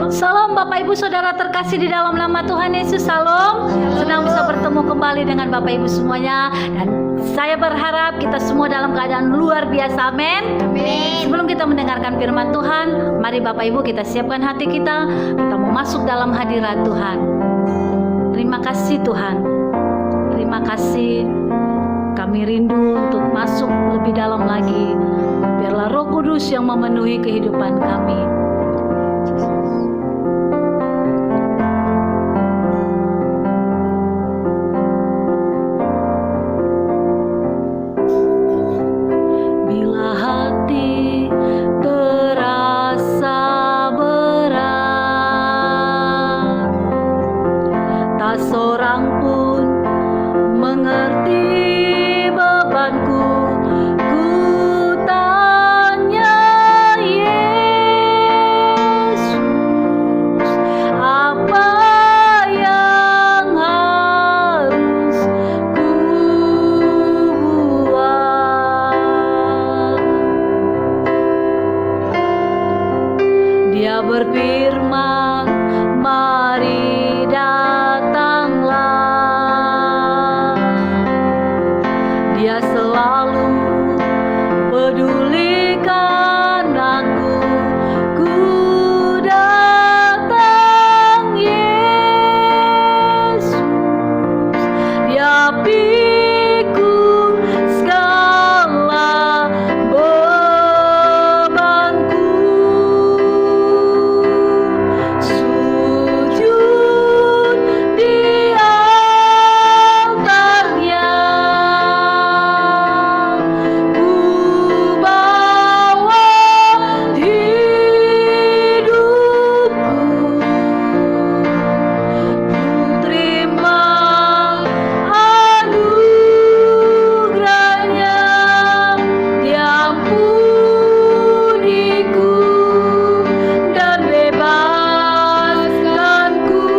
Salam Bapak Ibu Saudara terkasih di dalam nama Tuhan Yesus. Salam. Senang bisa bertemu kembali dengan Bapak Ibu semuanya. Dan saya berharap kita semua dalam keadaan luar biasa. Amin. Sebelum kita mendengarkan firman Tuhan, mari Bapak Ibu kita siapkan hati kita. Kita mau masuk dalam hadirat Tuhan. Terima kasih Tuhan. Terima kasih. Kami rindu untuk masuk lebih dalam lagi. Biarlah Roh Kudus yang memenuhi kehidupan kami. Bila hati terasa berat, tak seorang pun mengerti bebanku. Ku tanya Yesus, apa yang harus ku buat? Dia berfirman, mari datanglah. Dia selalu pedulikan aku. Ku datang Yesus, Dia pikul segala bebanku. Sujud di altarnya, ku bawa hidupku. Ku terima anugerahnya, diampuniku dan bebaskanku.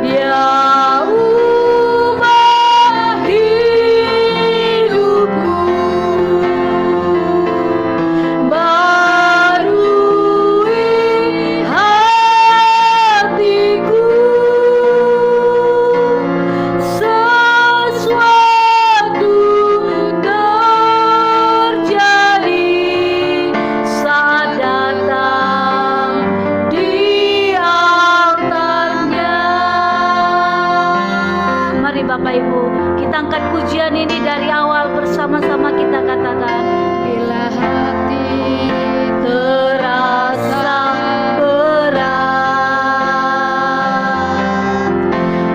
Dia ubah hidupku, barui hatiku. Sesuatu terjadi saat datang di altarnya. Mari Bapak Ibu, kita angkat pujian ini dari awal bersama-sama, kita katakan, bila hati terasa berat,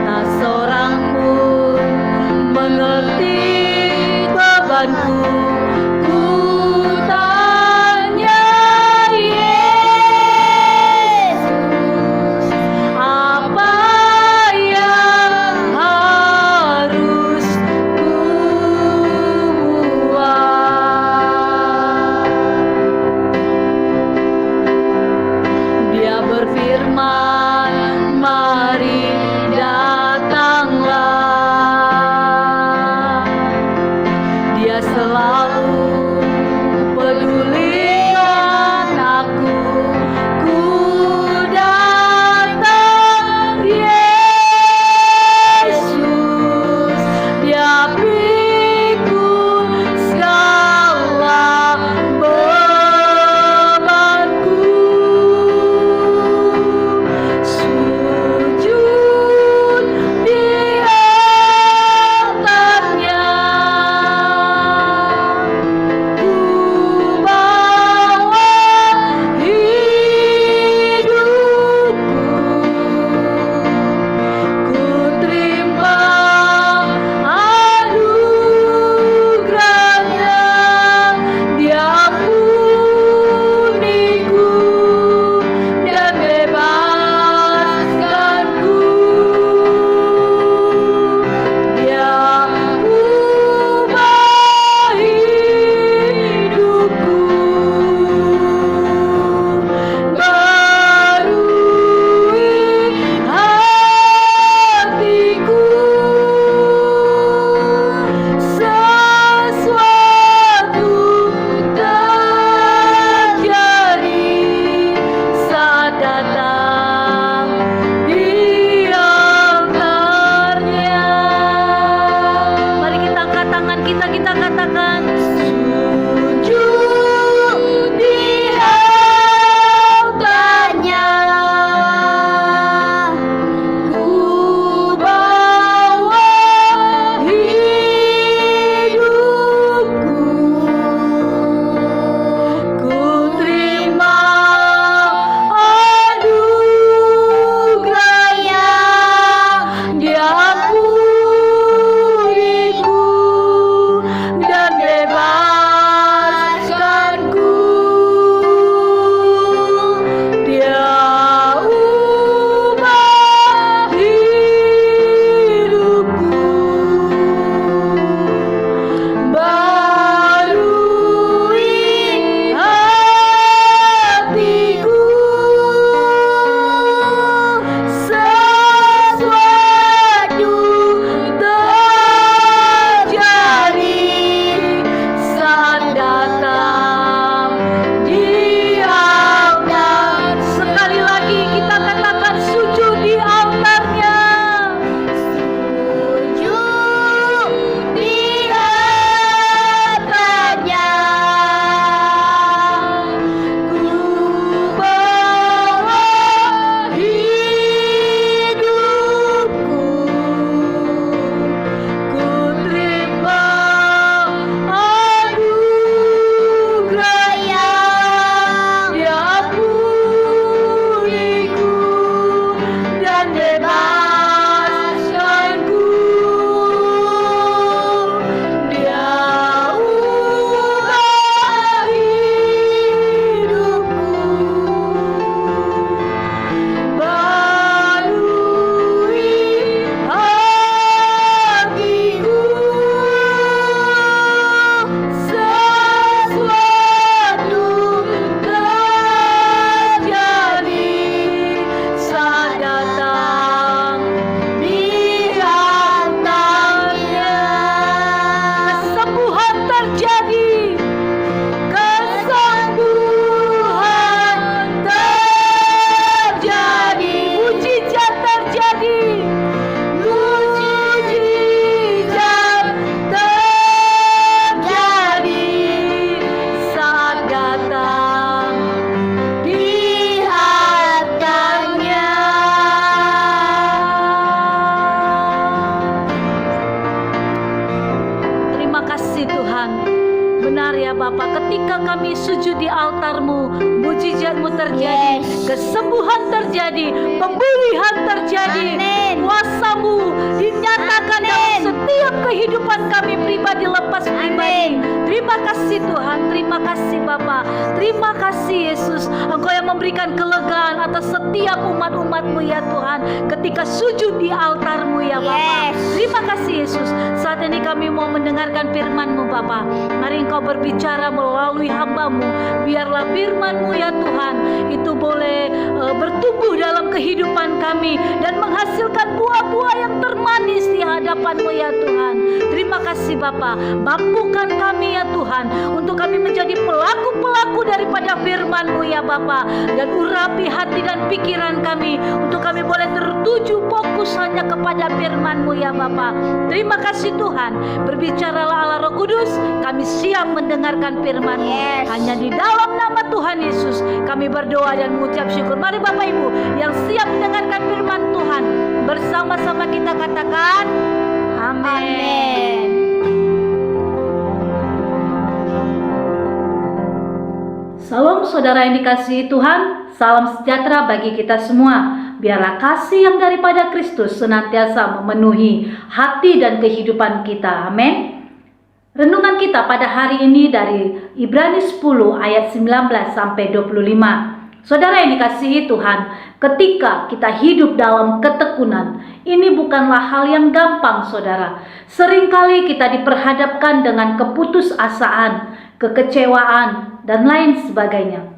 tak seorang pun mengerti bebanku. Ku tanya Yesus, apa yang harus ku buat? Dia berfirman, mari datanglah. Dia selalu pedulikan aku. Ku datang Yesus, Dia pikul segala bebanku. ketika kami sujud di altar-Mu, mujizat-Mu terjadi, kesembuhan terjadi, pemulihan terjadi, kuasa-Mu dinyatakan dalam setiap kehidupan kami pribadi lepas pribadi. Terima kasih Tuhan, terima kasih Bapa, terima kasih Yesus. Engkau yang memberikan kelegaan atas setiap umat-umat-Mu ya Tuhan, ketika sujud di altar-Mu ya Bapa. Terima kasih Yesus. Saat ini kami mau mendengarkan firman-Mu Bapa. Mari Engkau berbicara melalui hamba-Mu. Biarlah firman-Mu ya Tuhan itu boleh bertumbuh dalam kehidupan kami dan menghasilkan buah-buah yang termanis di hadapan-Mu ya Tuhan. Terima kasih Bapa. Mampukan kami ya Tuhan untuk kami menjadi pelaku-pelaku daripada firman-Mu ya Bapa, dan urapi hati dan pikiran kami untuk kami boleh tertuju fokus hanya kepada firman-Mu ya Bapa. Terima kasih Tuhan. Berbicaralah Allah Roh Kudus, kami siap mendengarkan firman-Mu. Hanya di dalam nama Tuhan Yesus kami berdoa dan mengucap syukur. Mari Bapak Ibu yang siap mendengarkan firman Tuhan, bersama-sama kita katakan amin. Salam saudara yang dikasihi Tuhan, salam sejahtera bagi kita semua. Biarlah kasih yang daripada Kristus senantiasa memenuhi hati dan kehidupan kita. Amin. Renungan kita pada hari ini dari Ibrani 10 ayat 19 sampai 25. Saudara yang dikasihi Tuhan, ketika kita hidup dalam ketekunan, ini bukanlah hal yang gampang saudara. Seringkali kita diperhadapkan dengan keputusasaan, kekecewaan, dan lain sebagainya.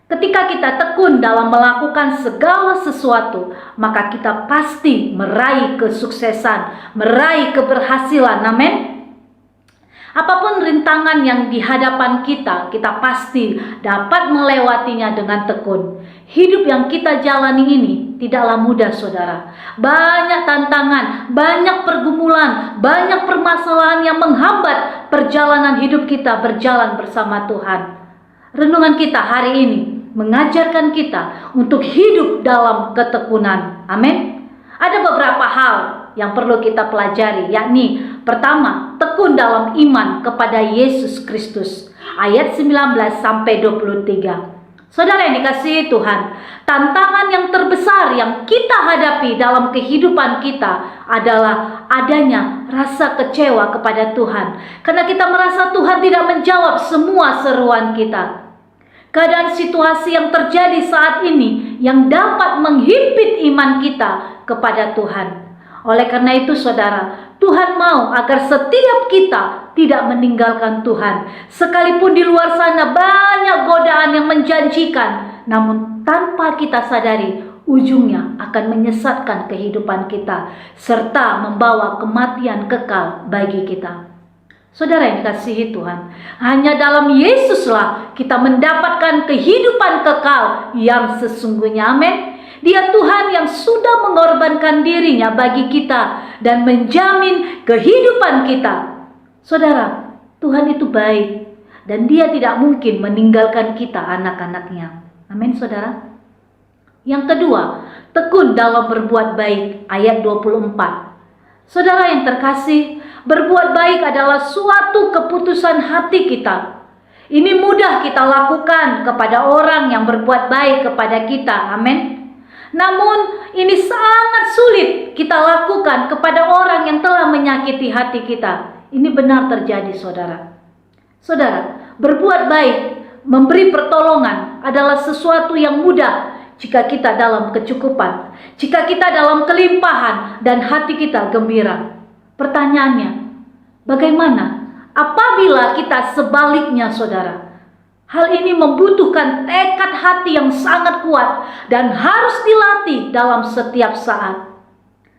Ketika kita tekun dalam melakukan segala sesuatu, maka kita pasti meraih kesuksesan, meraih keberhasilan. Amin. Apapun rintangan yang di hadapan kita, kita pasti dapat melewatinya dengan tekun. Hidup yang kita jalani ini tidaklah mudah saudara. Banyak tantangan, banyak pergumulan, banyak permasalahan yang menghambat perjalanan hidup kita berjalan bersama Tuhan. Renungan kita hari ini mengajarkan kita untuk hidup dalam ketekunan. Amin. Ada beberapa hal yang perlu kita pelajari, yakni pertama, tekun dalam iman kepada Yesus Kristus. Ayat 19 sampai 23. Saudara yang dikasihi Tuhan, tantangan yang terbesar yang kita hadapi dalam kehidupan kita adalah adanya rasa kecewa kepada Tuhan. Karena kita merasa Tuhan tidak menjawab semua seruan kita. Keadaan situasi yang terjadi saat ini yang dapat menghimpit iman kita kepada Tuhan. Oleh karena itu saudara, Tuhan mau agar setiap kita tidak meninggalkan Tuhan. Sekalipun di luar sana banyak godaan yang menjanjikan, namun tanpa kita sadari, ujungnya akan menyesatkan kehidupan kita, serta membawa kematian kekal bagi kita. Saudara yang dikasihi Tuhan, hanya dalam Yesuslah kita mendapatkan kehidupan kekal yang sesungguhnya. Amin. Dia Tuhan yang sudah mengorbankan dirinya bagi kita dan menjamin kehidupan kita. Saudara, Tuhan itu baik dan Dia tidak mungkin meninggalkan kita anak-anaknya. Amin saudara. Yang kedua, tekun dalam berbuat baik. Ayat 24. Saudara yang terkasih, berbuat baik adalah suatu keputusan hati kita. Ini mudah kita lakukan kepada orang yang berbuat baik kepada kita. Amin. Namun ini sangat sulit kita lakukan kepada orang yang telah menyakiti hati kita. Ini benar terjadi saudara. Saudara, berbuat baik, memberi pertolongan adalah sesuatu yang mudah jika kita dalam kecukupan, jika kita dalam kelimpahan dan hati kita gembira. Pertanyaannya, bagaimana apabila kita sebaliknya saudara? Hal ini membutuhkan tekad hati yang sangat kuat dan harus dilatih dalam setiap saat.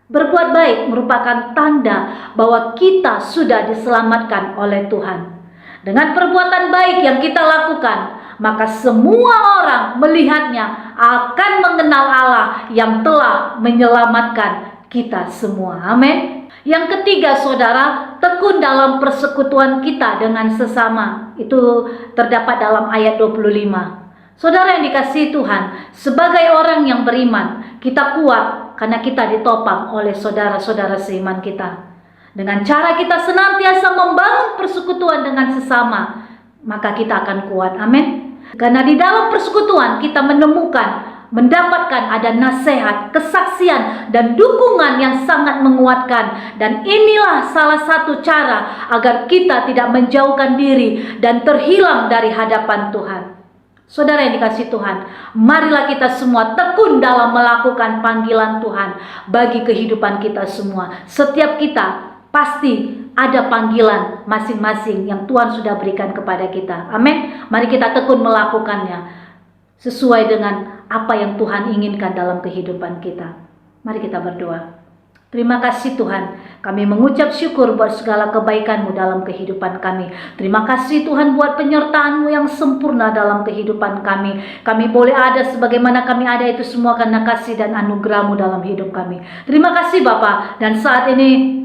Berbuat baik merupakan tanda bahwa kita sudah diselamatkan oleh Tuhan. Dengan perbuatan baik yang kita lakukan, maka semua orang melihatnya akan mengenal Allah yang telah menyelamatkan kita semua. Amin. Yang ketiga saudara, tekun dalam persekutuan kita dengan sesama. Itu terdapat dalam ayat 25. Saudara yang dikasihi Tuhan, sebagai orang yang beriman, kita kuat karena kita ditopang oleh saudara-saudara seiman kita. Dengan cara kita senantiasa membangun persekutuan dengan sesama, maka kita akan kuat. Amin. Karena di dalam persekutuan kita mendapatkan ada nasihat, kesaksian, dan dukungan yang sangat menguatkan. Dan inilah salah satu cara agar kita tidak menjauhkan diri dan terhilang dari hadapan Tuhan. Saudara yang dikasihi Tuhan, marilah kita semua tekun dalam melakukan panggilan Tuhan bagi kehidupan kita semua. Setiap kita pasti ada panggilan masing-masing yang Tuhan sudah berikan kepada kita. Amin. Mari kita tekun melakukannya sesuai dengan apa yang Tuhan inginkan dalam kehidupan kita. Mari kita berdoa. Terima kasih Tuhan, kami mengucap syukur buat segala kebaikan-Mu dalam kehidupan kami. Terima kasih Tuhan buat penyertaan-Mu yang sempurna dalam kehidupan kami. Kami boleh ada sebagaimana kami ada itu semua karena kasih dan anugerah-Mu dalam hidup kami. Terima kasih Bapa, dan saat ini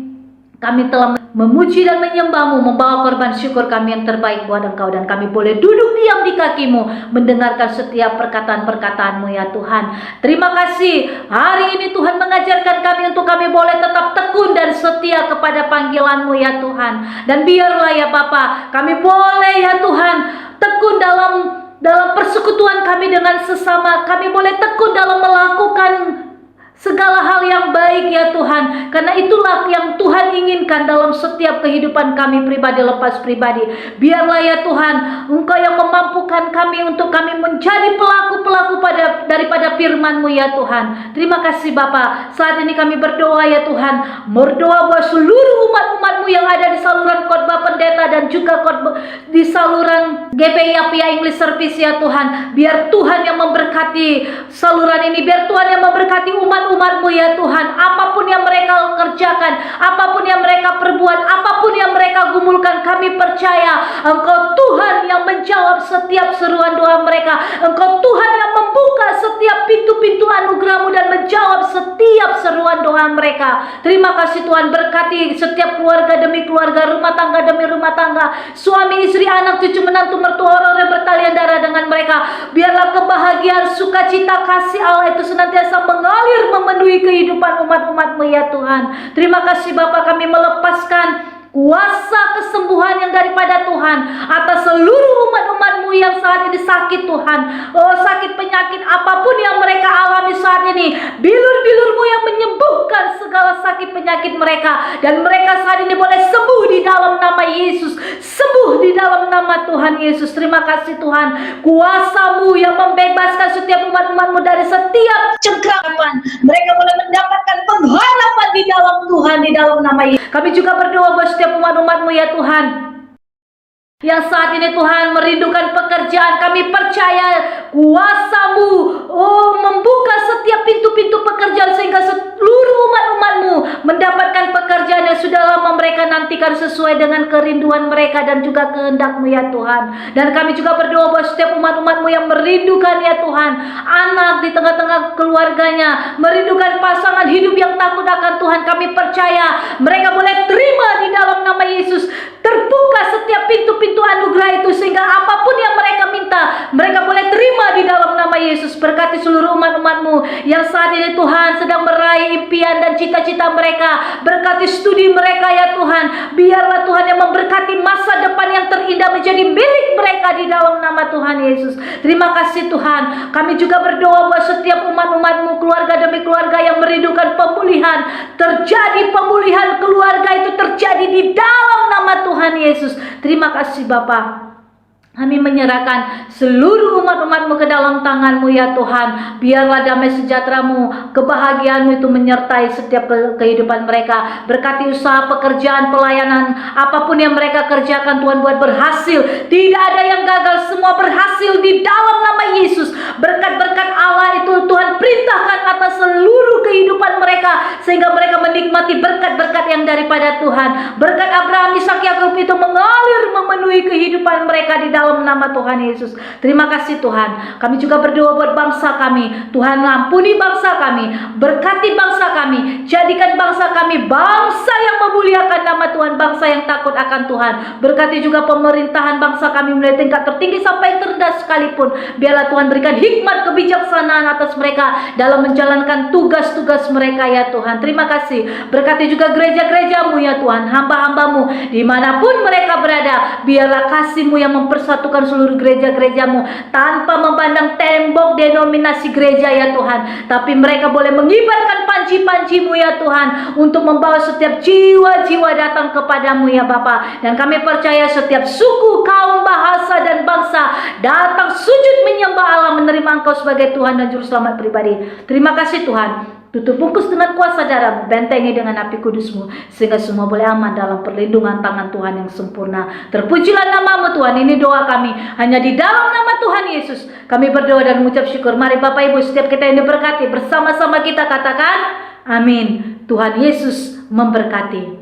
kami telah memuji dan menyembah-Mu, membawa korban syukur kami yang terbaik buat Engkau, dan kami boleh duduk diam di kaki-Mu, mendengarkan setiap perkataan-perkataan-Mu ya Tuhan. Terima kasih hari ini Tuhan mengajarkan kami untuk kami boleh tetap tekun dan setia kepada panggilan-Mu ya Tuhan. Dan biarlah ya Bapa, kami boleh ya Tuhan tekun dalam persekutuan kami dengan sesama. Kami boleh tekun dalam melakukan segala hal yang baik ya Tuhan, karena itulah yang Tuhan inginkan dalam setiap kehidupan kami pribadi lepas pribadi. Biarlah ya Tuhan, Engkau yang memampukan kami untuk kami menjadi pelaku-pelaku daripada firman-Mu ya Tuhan. Terima kasih Bapa. Saat ini kami berdoa ya Tuhan, berdoa buat seluruh umat-umat-Mu yang ada di saluran khotbah pendeta dan juga di saluran GPI Apia English Service ya Tuhan. Biar Tuhan yang memberkati saluran ini, biar Tuhan yang memberkati umat-Mu ya Tuhan. Apapun yang mereka kerjakan, apapun yang mereka perbuat, apapun yang mereka gumulkan, kami percaya Engkau Tuhan yang menjawab setiap seruan doa mereka. Engkau Tuhan yang membuka setiap pintu-pintu anugerah-Mu dan menjawab setiap seruan doa mereka. Terima kasih Tuhan, berkati setiap keluarga demi keluarga, rumah tangga demi rumah tangga, suami, istri, anak, cucu, menantu, mertua, orang yang bertalian darah dengan mereka. Biarlah kebahagiaan, sukacita, kasih Allah itu senantiasa mengalir memenuhi kehidupan umat-umat-Mu ya Tuhan. Terima kasih Bapa, kami melepaskan kuasa kesembuhan yang daripada Tuhan atas seluruh umat-umat-Mu yang saat ini sakit Tuhan. Oh, sakit penyakit apapun yang mereka alami saat ini, bilur-bilur-Mu yang menyembuhkan segala sakit penyakit mereka, dan mereka saat ini boleh sembuh di dalam nama Yesus, sembuh di dalam nama Tuhan Yesus. Terima kasih Tuhan, kuasa-Mu yang membebaskan setiap umat-umat-Mu dari setiap cengkraman. Mereka boleh mendapatkan pengharapan di dalam Tuhan, di dalam nama Yesus. Kami juga berdoa buat setiap umat-umat-Mu ya Tuhan, yang saat ini Tuhan merindukan pekerjaan. Kami percaya kuasa-Mu membuka setiap pintu-pintu pekerjaan, sehingga seluruh umat-umat-Mu mendapatkan pekerjaan yang sudah lama mereka nantikan sesuai dengan kerinduan mereka dan juga kehendak-Mu ya Tuhan. Dan kami juga berdoa buat setiap umat-umat-Mu yang merindukan ya Tuhan anak di tengah-tengah keluarganya, merindukan pasangan hidup yang takut akan Tuhan. Kami percaya mereka boleh terima di dalam nama Yesus. Terbuka setiap pintu-pintu anugerah itu, sehingga apapun yang mereka minta, mereka boleh terima di dalam nama Yesus. Berkati seluruh umat-umat-Mu yang saat ini Tuhan sedang meraih impian dan cita-cita mereka. Berkati studi mereka ya Tuhan. Biarlah Tuhan yang memberkati masa depan yang terindah menjadi milik mereka di dalam nama Tuhan Yesus. Terima kasih Tuhan. Kami juga berdoa buat setiap umat-umat-Mu, keluarga demi keluarga yang merindukan pemulihan. Terjadi pemulihan keluarga itu terjadi di dalam nama Tuhan Yesus. Terima kasih Bapa. Kami menyerahkan seluruh umat-umat-Mu ke dalam tangan-Mu ya Tuhan. Biarlah damai sejahtera-Mu, kebahagiaan-Mu itu menyertai setiap kehidupan mereka. Berkati usaha, pekerjaan, pelayanan, apapun yang mereka kerjakan Tuhan, buat berhasil. Tidak ada yang gagal, semua berhasil di dalam nama Yesus. Berkat-berkat Allah itu Tuhan perintahkan atas seluruh kehidupan mereka, sehingga mereka menikmati berkat-berkat yang daripada Tuhan. Berkat Abraham, Ishak, Yakub itu mengalir memenuhi kehidupan mereka di dalam nama Tuhan Yesus. Terima kasih Tuhan. Kami juga berdoa buat bangsa kami. Tuhan ampuni bangsa kami, berkati bangsa kami, jadikan bangsa kami bangsa yang memuliakan nama Tuhan, bangsa yang takut akan Tuhan. Berkati juga pemerintahan bangsa kami mulai tingkat tertinggi sampai terendah sekalipun. Biarlah Tuhan berikan hikmat kebijaksanaan atas mereka dalam menjalankan tugas-tugas mereka ya Tuhan. Terima kasih. Berkati juga gereja gereja-gerejamu ya Tuhan, hamba-hambamu dimanapun mereka berada. Biarlah kasih-Mu yang mempersatukan seluruh gereja-gerejamu tanpa memandang tembok denominasi gereja ya Tuhan, tapi mereka boleh mengibarkan panci-pancimu ya Tuhan untuk membawa setiap jiwa-jiwa datang kepadamu ya Bapa. Dan kami percaya setiap suku, kaum, bahasa, dan bangsa datang sujud menyembah Allah, menerima Engkau sebagai Tuhan dan Juru Selamat pribadi. Terima kasih Tuhan. Tutup bungkus dengan kuasa darah-Mu, bentengi dengan api kudus-Mu, sehingga semua boleh aman dalam perlindungan tangan Tuhan yang sempurna. Terpujilah nama-Mu Tuhan. Ini doa kami hanya di dalam nama Tuhan Yesus. Kami berdoa dan mengucap syukur. Mari Bapak Ibu, setiap kita yang diberkati, bersama-sama kita katakan amin. Tuhan Yesus memberkati.